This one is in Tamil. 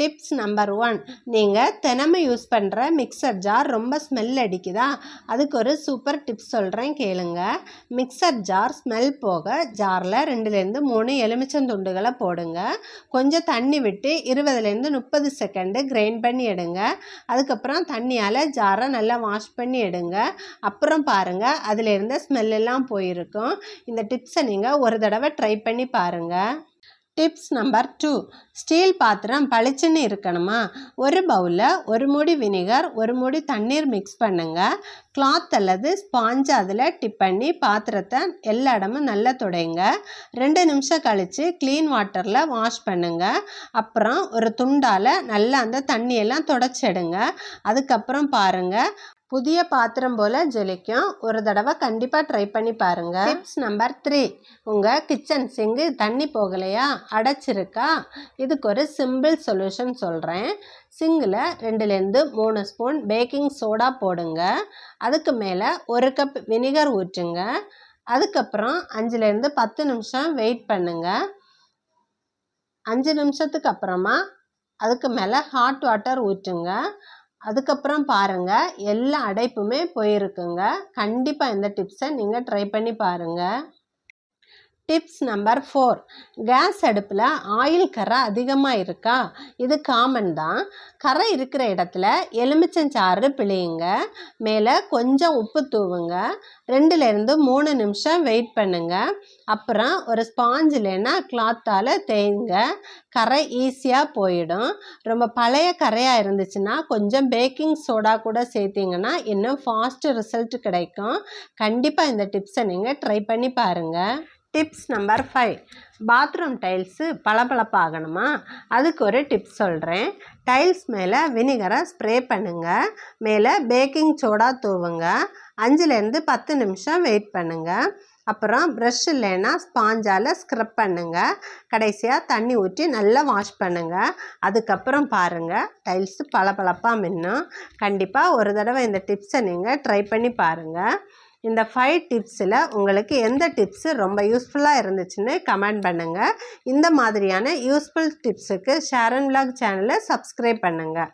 டிப்ஸ் நம்பர் 1, நீங்கள் தினமும் யூஸ் பண்ணுற மிக்சர் ஜார் ரொம்ப ஸ்மெல் அடிக்குதா? அதுக்கு ஒரு சூப்பர் டிப்ஸ் சொல்கிறேன் கேளுங்க. மிக்சர் ஜார் ஸ்மெல் போக ஜாரில் 2லேருந்து 3 எலுமிச்சந்துண்டுகளை போடுங்க. கொஞ்சம் தண்ணி விட்டு 20லேருந்து 30 செகண்டு கிரைண்ட் பண்ணி எடுங்க. அதுக்கப்புறம் தண்ணியால் ஜாரை நல்லா வாஷ் பண்ணி எடுங்க. அப்புறம் பாருங்கள், அதில் இருந்த ஸ்மெல்லாம் போயிருக்கும். இந்த டிப்ஸை நீங்கள் ஒரு தடவை ட்ரை பண்ணி பாருங்கள். டிப்ஸ் நம்பர் 2, ஸ்டீல் பாத்திரம் பளிச்சுன்னு இருக்கணுமா? ஒரு பவுலில் 1 மூடி வினிகர் 1 மூடி தண்ணீர் மிக்ஸ் பண்ணுங்க. கிளாத் அல்லது ஸ்பாஞ்சை அதில் டிப் பண்ணி பாத்திரத்தை எல்லா இடமும் நல்லா துடைங்க. 2 நிமிஷம் கழித்து க்ளீன் வாட்டரில் வாஷ் பண்ணுங்க. அப்புறம் ஒரு துண்டால் நல்லா அந்த தண்ணியெல்லாம் துடைச்சிடுங்க. அதுக்கப்புறம் பாருங்கள், புதிய பாத்திரம் போல் ஜொலிக்கும். ஒரு தடவை கண்டிப்பாக ட்ரை பண்ணி பாருங்கள். டிப்ஸ் நம்பர் 3, உங்கள் கிச்சன் சிங்கு தண்ணி போகலையா, அடைச்சிருக்கா? இதுக்கு ஒரு சிம்பிள் சொல்யூஷன் சொல்கிறேன். சிங்கில் 2லேருந்து 3 ஸ்பூன் பேக்கிங் சோடா போடுங்க. அதுக்கு மேலே 1 கப் வினிகர் ஊற்றுங்க. அதுக்கப்புறம் 5லேருந்து 10 நிமிஷம் வெயிட் பண்ணுங்க. 5 நிமிஷத்துக்கு அப்புறமா அதுக்கு மேலே ஹாட் வாட்டர் ஊற்றுங்க. அதுக்கப்புறம் பாருங்கள், எல்லா அடைப்புமே போயிருக்குங்க. கண்டிப்பாக இந்த டிப்ஸை நீங்கள் ட்ரை பண்ணி பாருங்கள். டிப்ஸ் நம்பர் 4, கேஸ் அடுப்பில் ஆயில் கரை அதிகமாக இருக்கா? இது காமன் தான். கரை இருக்கிற இடத்துல எலுமிச்சஞ்சாறு பிழியுங்க. மேலே கொஞ்சம் உப்பு தூவுங்க. 2லேருந்து 3 நிமிஷம் வெயிட் பண்ணுங்க. அப்புறம் ஒரு ஸ்பாஞ்ச் இல்லைன்னா கிளாத்தால் தேய்ங்க. கரை ஈஸியாக போயிடும். ரொம்ப பழைய கரையாக இருந்துச்சுன்னா கொஞ்சம் பேக்கிங் சோடா கூட சேர்த்திங்கன்னா இன்னும் ஃபாஸ்ட் ரிசல்ட் கிடைக்கும். கண்டிப்பாக இந்த டிப்ஸை நீங்கள் ட்ரை பண்ணி பாருங்கள். டிப்ஸ் நம்பர் 5, பாத்ரூம் டைல்ஸு பளபளப்பாகணுமா? அதுக்கு ஒரு டிப்ஸ் சொல்கிறேன். டைல்ஸ் மேலே வினிகரை ஸ்ப்ரே பண்ணுங்கள். மேலே பேக்கிங் சோடா தூவுங்க. 5லேருந்து 10 நிமிஷம் வெயிட் பண்ணுங்கள். அப்புறம் ப்ரஷ் இல்லைன்னா ஸ்பாஞ்சால் ஸ்க்ரப் பண்ணுங்கள். கடைசியாக தண்ணி ஊற்றி நல்லா வாஷ் பண்ணுங்கள். அதுக்கப்புறம் பாருங்கள், டைல்ஸு பளபளப்பாக மின்னும். கண்டிப்பாக ஒரு தடவை இந்த டிப்ஸை நீங்கள் ட்ரை பண்ணி பாருங்கள். இந்த 5 டிப்ஸில் உங்களுக்கு எந்த டிப்ஸு ரொம்ப யூஸ்ஃபுல்லாக இருந்துச்சுன்னு கமெண்ட் பண்ணுங்கள். இந்த மாதிரியான யூஸ்ஃபுல் டிப்ஸுக்கு ஷேர் அண்ட் விலாக் சேனலை சப்ஸ்கிரைப் பண்ணுங்கள்.